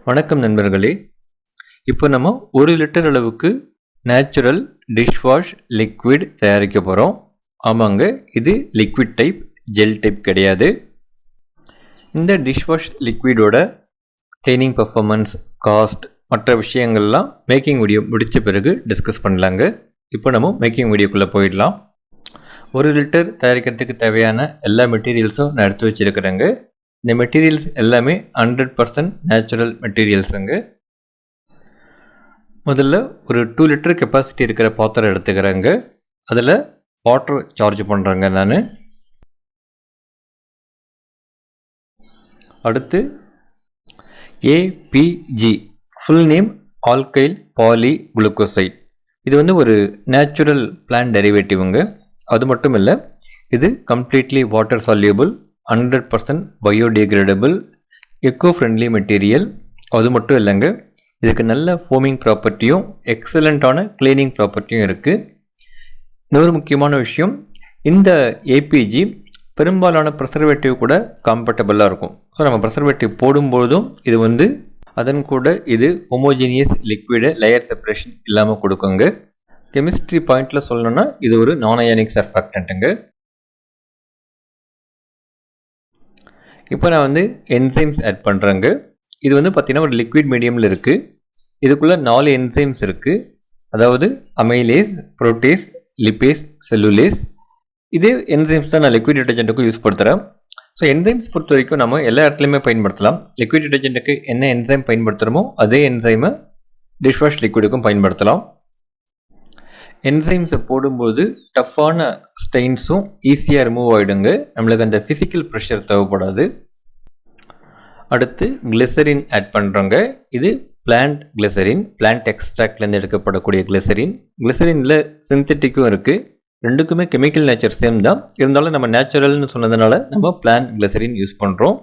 வணக்கம் நண்பர்களே. இப்போ நம்ம 1 லிட்டர் அளவுக்கு நேச்சுரல் டிஷ்வாஷ் லிக்விட் தயாரிக்க போகிறோம். ஆமாங்க, இது லிக்விட் டைப், ஜெல் டைப் கிடையாது. இந்த டிஷ்வாஷ் லிக்விடோட கிளீனிங் பர்ஃபார்மன்ஸ், காஸ்ட், மற்ற விஷயங்கள்லாம் மேக்கிங் வீடியோ முடித்த பிறகு டிஸ்கஸ் பண்ணலாங்க. இப்போ நம்ம மேக்கிங் வீடியோக்குள்ளே போயிடலாம். 1 லிட்டர் தயாரிக்கிறதுக்கு தேவையான எல்லா மெட்டீரியல்ஸும் நான் எடுத்து வச்சுருக்கிறேங்க. இந்த மெட்டீரியல்ஸ் எல்லாமே 100% நேச்சுரல் மெட்டீரியல்ஸுங்க. முதல்ல ஒரு 2 லிட்டர் கெப்பாசிட்டி இருக்கிற பாத்திரம் எடுத்துக்கிறேங்க. அதில் வாட்டர் சார்ஜ் பண்ணுறேங்க நான். அடுத்து APG, full name alkyl poly glucoside. இது ஒரு நேச்சுரல் பிளான்ட் டெரிவேட்டிவ்ங்க. அது மட்டும் இல்லை, இது completely water soluble, 100% biodegradable, eco friendly material. அது மட்டும் இல்லைங்க, இதுக்கு நல்ல ஃபோமிங் ப்ராப்பர்ட்டியும் எக்ஸலண்ட்டான கிளீனிங் ப்ராப்பர்ட்டியும் இருக்குது. இன்னொரு முக்கியமான விஷயம், இந்த APG பெரும்பாலான ப்ரெசர்வேட்டிவ் கூட கம்பேட்டபிளாக இருக்கும். ஸோ நம்ம ப்ரெசர்வேட்டிவ் போடும்போதும் இது அதன் கூட இது ஹோமோஜீனியஸ் லிக்விடை லேயர் செப்பரேஷன் இல்லாமல் கொடுக்குங்க. கெமிஸ்ட்ரி பாயிண்டில் சொல்லணும்னா இது ஒரு நான் அயானிக் சர்ஃபாக்டன்ட்டுங்க. இப்போ நான் என்சைம்ஸ் ஆட் பண்ணுறேங்க. இது பார்த்தீங்கன்னா ஒரு லிக்விட் மீடியமில் இருக்குது. இதுக்குள்ளே 4 என்சைம்ஸ் இருக்குது. அதாவது அமைலேஸ், புரோட்டேஸ், லிப்பேஸ், செல்லுலேஸ். இதே என்சைம்ஸ் தான் நான் லிக்விட் டிட்டர்ஜென்ட்டுக்கும் யூஸ் படுத்துகிறேன். ஸோ என்சைம்ஸ் பொறுத்த வரைக்கும் நம்ம எல்லா இடத்துலையுமே பயன்படுத்தலாம். லிக்விட் டிட்டர்ஜென்ட்டுக்கு என்ன என்சைம் பயன்படுத்துகிறோமோ அதே என்சைமை டிஷ்வாஷ் லிக்விடுக்கும் பயன்படுத்தலாம். என்சைம்ஸை போடும்போது டஃப்பான ஸ்டெயின்ஸும் ஈஸியாக ரிமூவ் ஆகிடுங்க. நம்மளுக்கு அந்த ஃபிசிக்கல் ப்ரெஷர் தேவைப்படாது. அடுத்து கிளிசரின் ஆட் பண்ணுறோங்க. இது பிளான்ட் கிளிசரின், பிளான்ட் எக்ஸ்ட்ராக்ட்லேருந்து எடுக்கப்படக்கூடிய கிளிசரின். கிளிசரினில் சிந்தட்டிக்கும் இருக்குது. ரெண்டுக்குமே கெமிக்கல் நேச்சர் சேம் தான். இருந்தாலும் நம்ம நேச்சுரல்னு சொன்னதுனால நம்ம பிளான்ட் கிளிசரின் யூஸ் பண்ணுறோம்.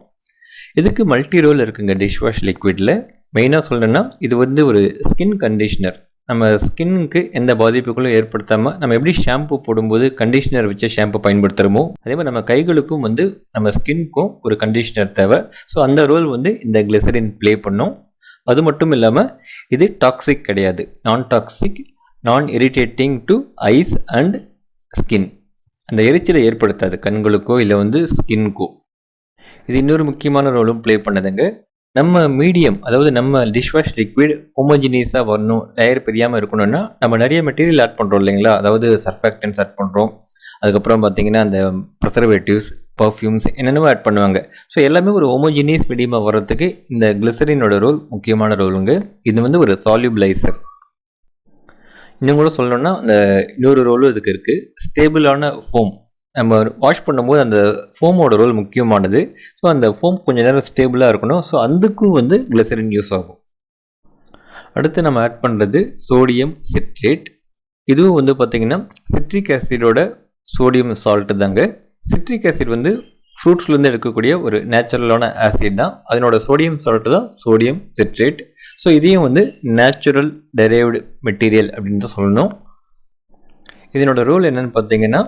இதுக்கு மல்டி ரோல் இருக்குங்க டிஷ்வாஷ் லிக்விடில். மெயினாக சொல்லணுன்னா இது ஒரு ஸ்கின் கண்டிஷ்னர். நம்ம ஸ்கின்னுக்கு எந்த பாதிப்புகளும் ஏற்படுத்தாமல் நம்ம எப்படி ஷாம்பு போடும்போது கண்டிஷ்னர் வச்சு ஷாம்பு பயன்படுத்துகிறோமோ அதே மாதிரி நம்ம கைகளுக்கும் நம்ம ஸ்கின்னுக்கும் ஒரு கண்டிஷ்னர் தேவை. ஸோ அந்த ரோல் இந்த கிளிசரின் ப்ளே பண்ணும். அது மட்டும் இல்லாமல் இது டாக்ஸிக் கிடையாது, non toxic, non irritating to eyes and skin. அந்த எரிச்சலை ஏற்படுத்தாது கண்களுக்கோ இல்லை ஸ்கின்னுக்கோ. இது இன்னொரு முக்கியமான ரோலும் ப்ளே பண்ணுதுங்க. நம்ம மீடியம், அதாவது நம்ம டிஷ்வாஷ் லிக்விட் ஹோமோஜினியஸாக வரணும், லேயர் பிரியாமல் இருக்கணும்னா நம்ம நிறைய மெட்டீரியல் ஆட் பண்ணுறோம் இல்லைங்களா. அதாவது சர்ஃபாக்டன்ஸ் ஆட் பண்ணுறோம். அதுக்கப்புறம் பார்த்திங்கன்னா அந்த ப்ரெசர்வேட்டிவ்ஸ், பர்ஃப்யூம்ஸ் என்னென்னவோ ஆட் பண்ணுவாங்க. ஸோ எல்லாமே ஒரு ஹோமோஜினியஸ் மீடியமாக வர்றதுக்கு இந்த கிளிசரினோட ரோல் முக்கியமான ரோலுங்க. இது ஒரு சால்யூபிளைசர். இன்னும் கூட சொல்லணும்னா அந்த இன்னொரு ரோலும் இதுக்கு இருக்குது, ஸ்டேபிளான ஃபோம். நம்ம வாஷ் பண்ணும்போது அந்த ஃபோமோட ரோல் முக்கியமானது. ஸோ அந்த ஃபோம் கொஞ்சம் நேரம் ஸ்டேபிளாக இருக்கணும். ஸோ அதுக்கும் கிளிசரின் யூஸ் ஆகும். அடுத்து நம்ம ஆட் பண்ணுறது சோடியம் சிட்ரேட். இதுவும் பார்த்திங்கன்னா சிட்ரிக் ஆசிடோட சோடியம் சால்ட்டு தாங்க. சிட்ரிக் ஆசிட் ஃப்ரூட்ஸ்லேருந்து எடுக்கக்கூடிய ஒரு நேச்சுரலான ஆசிட் தான். அதனோட சோடியம் சால்ட்டு தான் சோடியம் சிட்ரேட். ஸோ இதையும் நேச்சுரல் டெரைவ்டு மெட்டீரியல் அப்படின்னு தான் சொல்லணும். இதனோட ரோல் என்னென்னு பார்த்தீங்கன்னா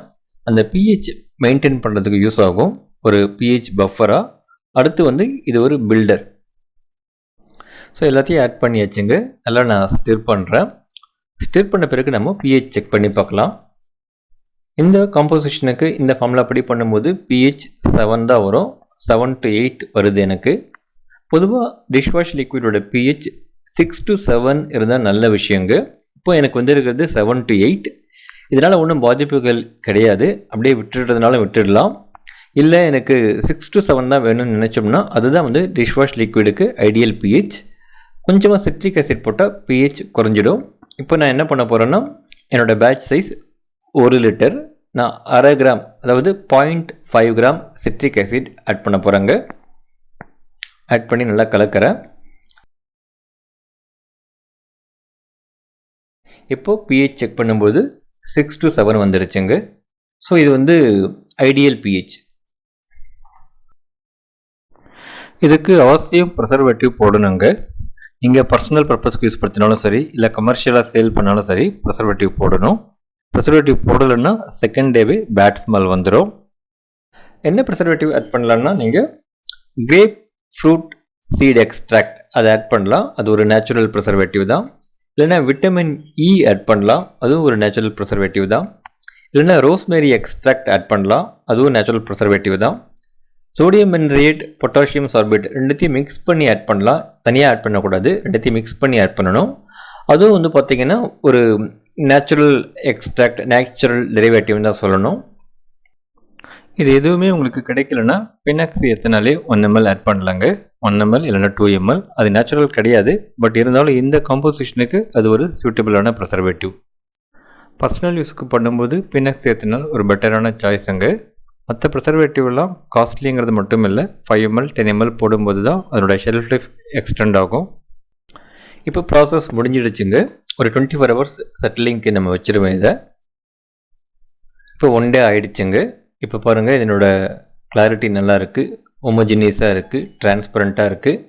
அந்த pH மெயின்டைன் பண்ணுறதுக்கு யூஸ் ஆகும், ஒரு pH பஃபராக. அடுத்து இது ஒரு பில்டர். ஸோ எல்லாத்தையும் ஆட் பண்ணியாச்சுங்க. நல்லா நான் ஸ்டிர் பண்ணுறேன். ஸ்டிர் பண்ண பிறகு நம்ம pH செக் பண்ணி பார்க்கலாம். இந்த காம்போசிஷனுக்கு இந்த ஃபார்முலா படி பண்ணும்போது pH 7 தான் வரும். 7 to 8 வருது எனக்கு. பொதுவாக டிஷ்வாஷ் லிக்விடோட pH 6 to 7 இருந்தால் நல்ல விஷயங்க. இப்போ எனக்கு இருக்கிறது 7 to 8. இதனால் ஒன்றும் பாதிப்புகள் கிடையாது. அப்படியே விட்டுடுறதுனால விட்டுடலாம். இல்லை எனக்கு 6 to 7 தான் வேணும்னு நினச்சோம்னா அதுதான் டிஷ்வாஷ் லிக்விடுக்கு ஐடியல் pH. கொஞ்சமாக சிட்ரிக் ஆசிட் போட்டால் pH குறைஞ்சிடும். இப்போ நான் என்ன பண்ண போகிறேன்னா, என்னோடய பேட்ச் சைஸ் 1 லிட்டர், நான் 1/2 கிராம், அதாவது 0.5 கிராம் சிட்ரிக் ஆசிட் ஆட் பண்ண போகிறேங்க. ஆட் பண்ணி நல்லா கலக்கிறேன். இப்போது pH செக் பண்ணும்போது 6 to 7 வந்துருச்சுங்க. ஸோ இது ஐடியல் pH. இதுக்கு அவசியம் ப்ரெசர்வேட்டிவ் போடணுங்க. நீங்கள் பர்சனல் பர்பஸ்க்கு யூஸ் படுத்தினாலும் சரி, இல்லை கமர்ஷியலாக சேல் பண்ணாலும் சரி, ப்ரெசர்வேட்டிவ் போடணும். ப்ரெசர்வேட்டிவ் போடலைன்னா செகண்ட் டேவே பேட் ஸ்மெல் வந்துடும். என்ன ப்ரெசர்வேட்டிவ் ஆட் பண்ணலான்னா, நீங்கள் கிரேப் ஃப்ரூட் சீட் எக்ஸ்ட்ராக்ட் அதை ஆட் பண்ணலாம், அது ஒரு நேச்சுரல் ப்ரிசர்வேட்டிவ் தான். இல்லைனா விட்டமின் இ ஆட் பண்ணலாம், அதுவும் ஒரு நேச்சுரல் ப்ரிசர்வேட்டிவ் தான். இல்லைனா ரோஸ்மேரி எக்ஸ்ட்ராக்ட் ஆட் பண்ணலாம், அதுவும் நேச்சுரல் ப்ரிசர்வேட்டிவ் தான். சோடியம் பென்சோயேட், பொட்டாசியம் சார்பேட் ரெண்டுத்தையும் மிக்ஸ் பண்ணி ஆட் பண்ணலாம், தனியாக ஆட் பண்ணக்கூடாது, ரெண்டுத்தையும் மிக்ஸ் பண்ணி ஆட் பண்ணணும். அதுவும் வந்து பார்த்திங்கன்னா ஒரு நேச்சுரல் எக்ஸ்ட்ராக்ட், நேச்சுரல் டெரிவேட்டிவ்னு தான் சொல்லணும். இது எதுவுமே உங்களுக்கு கிடைக்கலன்னா பினாக்சி எத்தனாலே 1 ml ஆட் பண்ணலாங்க. 1 ml இல்லைனா 2 ml. அது நேச்சுரல் கிடையாது, பட் இருந்தாலும் இந்த காம்போசிஷனுக்கு அது ஒரு சூட்டபிளான ப்ரிசர்வேட்டிவ். பர்சனல் யூஸ்க்கு பண்ணும்போது பினாக்சி எத்தனால் ஒரு பெட்டரான சாய்ஸுங்க. மற்ற ப்ரிசர்வேட்டிவ்லாம் காஸ்ட்லிங்கிறது மட்டும் இல்லை, 5 ml 10 ml போடும்போது தான் அதனோட ஷெல்ஃப் லைஃப் எக்ஸ்டெண்ட் ஆகும். இப்போ ப்ராசஸ் முடிஞ்சிடுச்சுங்க. ஒரு 24 hours செட்டிலிங்க்கு நம்ம வச்சுருவேன் இதை. இப்போ 1 day ஆகிடுச்சுங்க. இப்போ பாருங்கள், இதனோட கிளாரிட்டி நல்லா இருக்குது, ஹோமோஜினியஸாக இருக்குது, டிரான்ஸ்பரண்ட்டாக இருக்குது.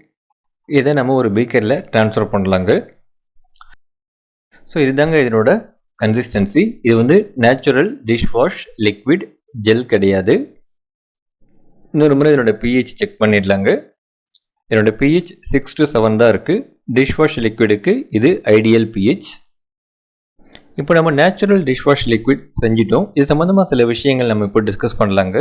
இதை நம்ம ஒரு பீக்கரில் ட்ரான்ஸ்ஃபர் பண்ணலாங்க. ஸோ இதுதாங்க இதனோட கன்சிஸ்டன்சி. இது வந்து natural dish wash liquid gel கிடையாது. இன்னொரு முறை இதனோட pH செக் பண்ணிடலாங்க. இதனோட pH 6 to 7 தான் இருக்குது. டிஷ் வாஷ் லிக்விடுக்கு இது ஐடியல் pH. இப்போ நம்ம நேச்சுரல் டிஷ் வாஷ் லிக்விட் செஞ்சிட்டோம். இது சம்மந்தமாக சில விஷயங்கள் நம்ம இப்போ டிஸ்கஸ் பண்ணலாங்க.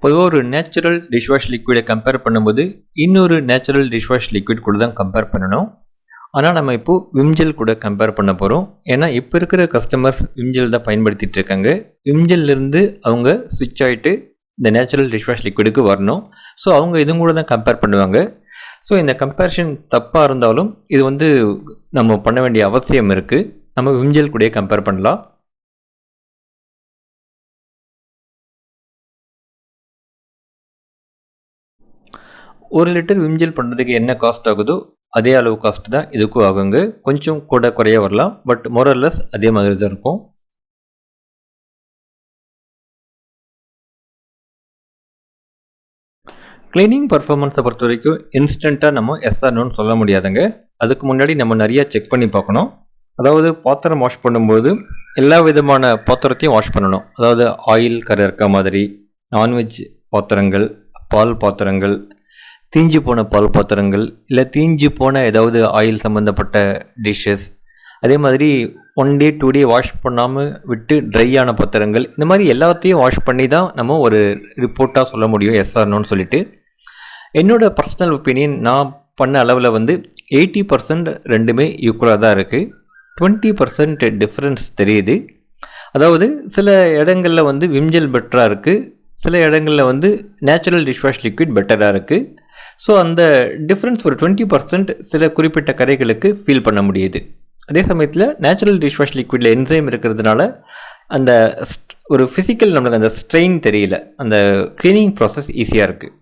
பொதுவாக ஒரு நேச்சுரல் டிஷ் வாஷ் லிக்விடை கம்பேர் பண்ணும்போது இன்னொரு நேச்சுரல் டிஷ் வாஷ் லிக்விட் கூட தான் கம்பேர் பண்ணணும். ஆனால் நம்ம இப்போது விம்ஜெல் கூட கம்பேர் பண்ண போகிறோம். ஏன்னா இப்போ இருக்கிற கஸ்டமர்ஸ் விம்ஜெல் தான் பயன்படுத்திகிட்டு இருக்காங்க. விம்ஜெல்லிருந்து அவங்க ஸ்விட்ச் ஆகிட்டு இந்த நேச்சுரல் டிஷ் வாஷ் லிக்விடுக்கு வரணும். ஸோ அவங்க இதுவும் கூட தான் கம்பேர் பண்ணுவாங்க. ஸோ இந்த கம்பேரிஷன் தப்பாக இருந்தாலும் இது வந்து நம்ம பண்ண வேண்டிய அவசியம் இருக்குது. நம்ம விம்ஜெல் கூட கம்பேர் பண்ணலாம். ஒரு லிட்டர் விம்ஜெல் பண்ணுறதுக்கு என்ன காஸ்ட் ஆகுதோ அதே அளவு காஸ்ட் தான் இதுக்கும் ஆகுங்க. கொஞ்சம் கூட குறைய வரலாம், பட் மோரல்லஸ் அதே மாதிரி தான் இருக்கும். க்ளீனிங் பர்ஃபார்மன்ஸை பொறுத்த வரைக்கும் இன்ஸ்டண்ட்டாக நம்ம எஸ்ஆர்னோன்னு சொல்ல முடியாதுங்க. அதுக்கு முன்னாடி நம்ம நிறையா செக் பண்ணி பார்க்கணும். அதாவது பாத்திரம் வாஷ் பண்ணும்போது எல்லா விதமான பாத்திரத்தையும் வாஷ் பண்ணணும். அதாவது ஆயில் கரை இருக்க மாதிரி, நான்வெஜ் பாத்திரங்கள், பால் பாத்திரங்கள், தீஞ்சு போன பால் பாத்திரங்கள், இல்லை தீஞ்சு போன ஏதாவது ஆயில் சம்மந்தப்பட்ட டிஷ்ஷஸ், அதே மாதிரி 1 day 2 day வாஷ் பண்ணாமல் விட்டு ட்ரையான பாத்திரங்கள், இந்த மாதிரி எல்லாத்தையும் வாஷ் பண்ணி தான் நம்ம ஒரு ரிப்போர்ட்டாக சொல்ல முடியும் எஸ்ஆர்னோன்னு சொல்லிட்டு. என்னோடய பர்சனல் ஒப்பீனியன், நான் பண்ண அளவில் வந்து 80% ரெண்டுமே ஈக்குவலாக தான் இருக்குது. 20% டிஃப்ரென்ஸ் தெரியுது. அதாவது சில இடங்களில் வந்து விம்ஜெல் பெட்டராக இருக்குது, சில இடங்களில் வந்து நேச்சுரல் டிஷ் வாஷ் லிக்விட் பெட்டராக இருக்குது. ஸோ அந்த டிஃப்ரென்ஸ் ஒரு 20% சில குறிப்பிட்ட கரைகளுக்கு ஃபீல் பண்ண முடியுது. அதே சமயத்தில் நேச்சுரல் டிஷ் வாஷ் லிக்விடில் என்சைம் இருக்கிறதுனால அந்த ஒரு ஃபிசிக்கல் நம்மளுக்கு அந்த ஸ்ட்ரெயின் தெரியல, அந்த க்ளீனிங் ப்ராசஸ் ஈஸியாக இருக்குது.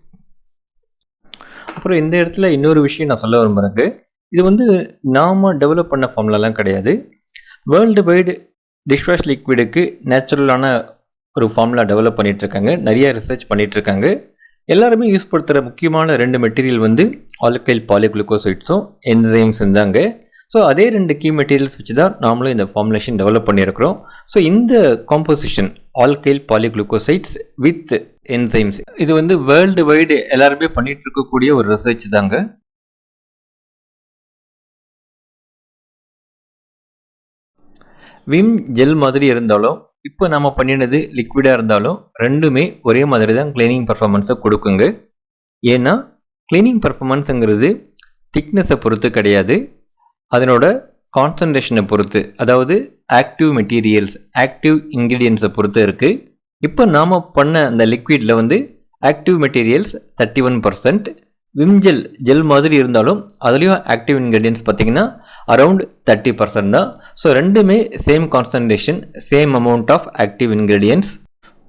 அப்புறம் இந்த இடத்துல இன்னொரு விஷயம் நான் சொல்ல விரும்புகிறேங்க. இது வந்து நாம் டெவலப் பண்ண ஃபார்முலாலாம் கிடையாது. வேர்ல்டு வைடு டிஷ் வாஷ் லிக்விடுக்கு நேச்சுரலான ஒரு ஃபார்முலா டெவலப் பண்ணிகிட்ருக்காங்க, நிறைய ரிசர்ச் பண்ணிகிட்ருக்காங்க. எல்லாருமே யூஸ் படுத்துகிற முக்கியமான 2 மெட்டீரியல் வந்து ஆல்கைல் பாலிகுளுக்கோசைட்ஸும் என்சைம்ஸும் தாங்க. ஸோ அதே 2 கீ மெட்டீரியல்ஸ் வச்சு தான் நாமளும் இந்த ஃபார்முலேஷன் டெவலப் பண்ணியிருக்கிறோம். ஸோ இந்த காம்போசிஷன் ஆல்கைல் பாலிகுளுக்கோசைட்ஸ் வித் என்சைம்ஸ், இது வந்து வேர்ல்டு வைடு எல்லாருமே பண்ணிகிட்டு இருக்கக்கூடிய ஒரு ரிசர்ச் தாங்க. விம் ஜெல் மாதிரி இருந்தாலும் இப்போ நம்ம பண்ணினது லிக்விடாக இருந்தாலும் ரெண்டுமே ஒரே மாதிரி தான் க்ளீனிங் பர்ஃபார்மன்ஸை கொடுக்குங்க. ஏன்னா க்ளீனிங் பர்ஃபார்மன்ஸுங்கிறது திக்னஸை பொறுத்து கிடையாது, அதனோட கான்சன்ட்ரேஷனை பொறுத்து, அதாவது ஆக்டிவ் மெட்டீரியல்ஸ், ஆக்டிவ் இன்க்ரீடியன்ஸை பொறுத்து இருக்குது. இப்போ நாம் பண்ண அந்த லிக்விடில் வந்து ஆக்டிவ் மெட்டீரியல்ஸ் 31%, விம்ஜெல் ஜெல் மாதிரி இருந்தாலும் அதுலேயும் ஆக்டிவ் இன்க்ரீடியன்ஸ் பார்த்திங்கன்னா அரவுண்ட் 30% தான். ஸோ ரெண்டுமே same concentration, same amount of active ingredients.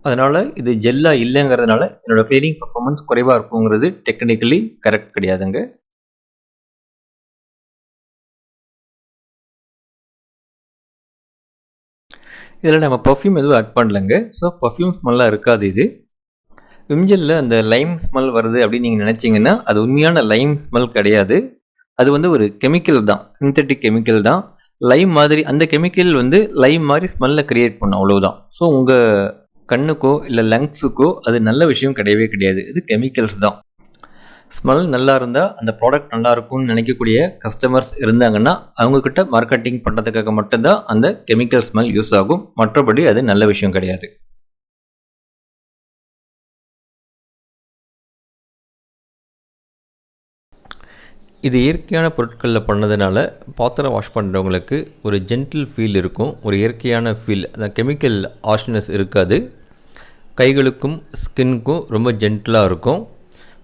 அதனால் இது ஜெல்லாக இல்லைங்கிறதுனால என்னோடய க்ளீனிங் பர்ஃபார்மன்ஸ் குறைவாக இருக்குங்கிறது டெக்னிக்கலி கரெக்ட் கிடையாதுங்க. இதில் நம்ம பர்ஃப்யூம் எதுவும் ஆட் பண்ணலைங்க. ஸோ பர்ஃப்யூம் ஸ்மெல்லாம் இருக்காது. இது விம்ஜெல்லில் அந்த லைம் ஸ்மெல் வருது அப்படின்னு நீங்கள் நினச்சிங்கன்னா அது உண்மையான லைம் ஸ்மெல் கிடையாது. அது வந்து ஒரு கெமிக்கல் தான், சிந்தட்டிக் கெமிக்கல் தான். லைம் மாதிரி அந்த கெமிக்கல் வந்து லைம் மாதிரி ஸ்மெல்லை க்ரியேட் பண்ணும், அவ்வளோதான். ஸோ உங்கள் கண்ணுக்கோ இல்லை லங்ஸுக்கோ அது நல்ல விஷயம் கிடையவே கிடையாது. இது கெமிக்கல்ஸ் தான். ஸ்மெல் நல்லா இருந்தால் அந்த ப்ராடக்ட் நல்லா இருக்கும்னு நினைக்கக்கூடிய கஸ்டமர்ஸ் இருந்தாங்கன்னா அவங்கக்கிட்ட மார்க்கெட்டிங் பண்ணுறதுக்காக மட்டும்தான் அந்த கெமிக்கல் ஸ்மெல் யூஸ் ஆகும். மற்றபடி அது நல்ல விஷயம் கிடையாது. இது இயற்கையான பொருட்களில் பண்ணதுனால பாத்திரம் வாஷ் பண்ணுறவங்களுக்கு ஒரு ஜென்டில் ஃபீல் இருக்கும். ஒரு இயற்கையான ஃபீல், அந்த கெமிக்கல் ஹார்ஷ்னஸ் இருக்காது. கைகளுக்கும் ஸ்கின்னுக்கும் ரொம்ப ஜென்டிலாக இருக்கும்.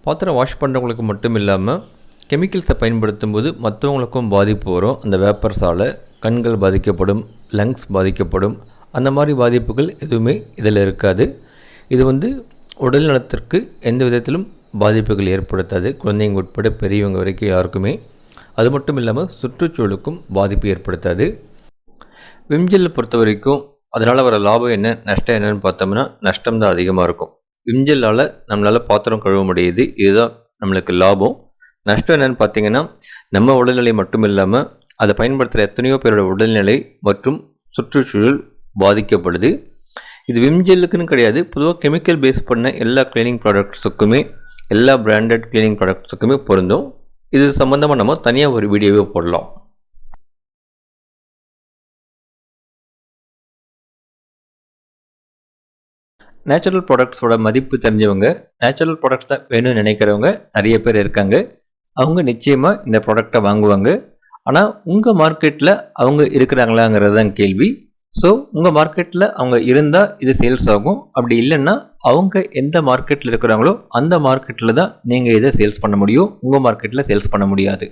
பாத்திரம் வாஷ் பண்ணுறவங்களுக்கு மட்டும் இல்லாமல் கெமிக்கல்ஸை பயன்படுத்தும் போது மற்றவங்களுக்கும் பாதிப்பு வரும். அந்த வேப்பர்ஸால் கண்கள் பாதிக்கப்படும், லங்ஸ் பாதிக்கப்படும். அந்த மாதிரி பாதிப்புகள் எதுவுமே இதில் இருக்காது. இது உடல் நலத்திற்கு எந்த விதத்திலும் பாதிப்புகள் ஏற்படுத்தாது. குழந்தைங்க உட்பட பெரியவங்க வரைக்கும் யாருக்குமே. அது மட்டும் இல்லாமல் சுற்றுச்சூழலுக்கும் பாதிப்பு ஏற்படுத்தாது. விம்ஜெல்லை பொறுத்த வரைக்கும் அதனால் வர லாபம் என்ன, நஷ்டம் என்னன்னு பார்த்தோம்னா நஷ்டம் தான் அதிகமாக இருக்கும். விம்ஜெல்லால் நம்மளால் பாத்திரம் கழுவ முடியுது, இதுதான் நம்மளுக்கு லாபம். நஷ்டம் என்னென்னு பார்த்தீங்கன்னா நம்ம உடல்நிலை மட்டும் இல்லாமல் அதை பயன்படுத்துகிற எத்தனையோ பேரோட உடல்நிலை மற்றும் சுற்றுச்சூழல் பாதிக்கப்படுது. இது விம்ஜெல்லுக்குன்னு கிடையாது, பொதுவாக கெமிக்கல் பேஸ் பண்ண எல்லா க்ளீனிங் ப்ராடக்ட்ஸுக்குமே, எல்லா பிராண்டட் க்ளீனிங் ப்ராடக்ட்ஸுக்குமே பொருந்தும். இது சம்மந்தமாக நம்ம தனியாக ஒரு வீடியோவே போடலாம். நேச்சுரல் ப்ராடக்ட்ஸோட மதிப்பு தெரிஞ்சவங்க, நேச்சுரல் ப்ராடக்ட்ஸ் தான் வேணும்னு நினைக்கிறவங்க நிறைய பேர் இருக்காங்க. அவங்க நிச்சயமாக இந்த ப்ராடக்டை வாங்குவாங்க. ஆனால் உங்கள் மார்க்கெட்டில் அவங்க இருக்கிறாங்களாங்கிறது தான் கேள்வி. ஸோ உங்கள் மார்க்கெட்டில் அவங்க இருந்தால் இது சேல்ஸ் ஆகும். அப்படி இல்லைன்னா அவங்க எந்த மார்க்கெட்டில் இருக்கிறாங்களோ அந்த மார்க்கெட்டில் தான் நீங்கள் இதை சேல்ஸ் பண்ண முடியும். உங்கள் மார்க்கெட்டில் சேல்ஸ் பண்ண முடியாது.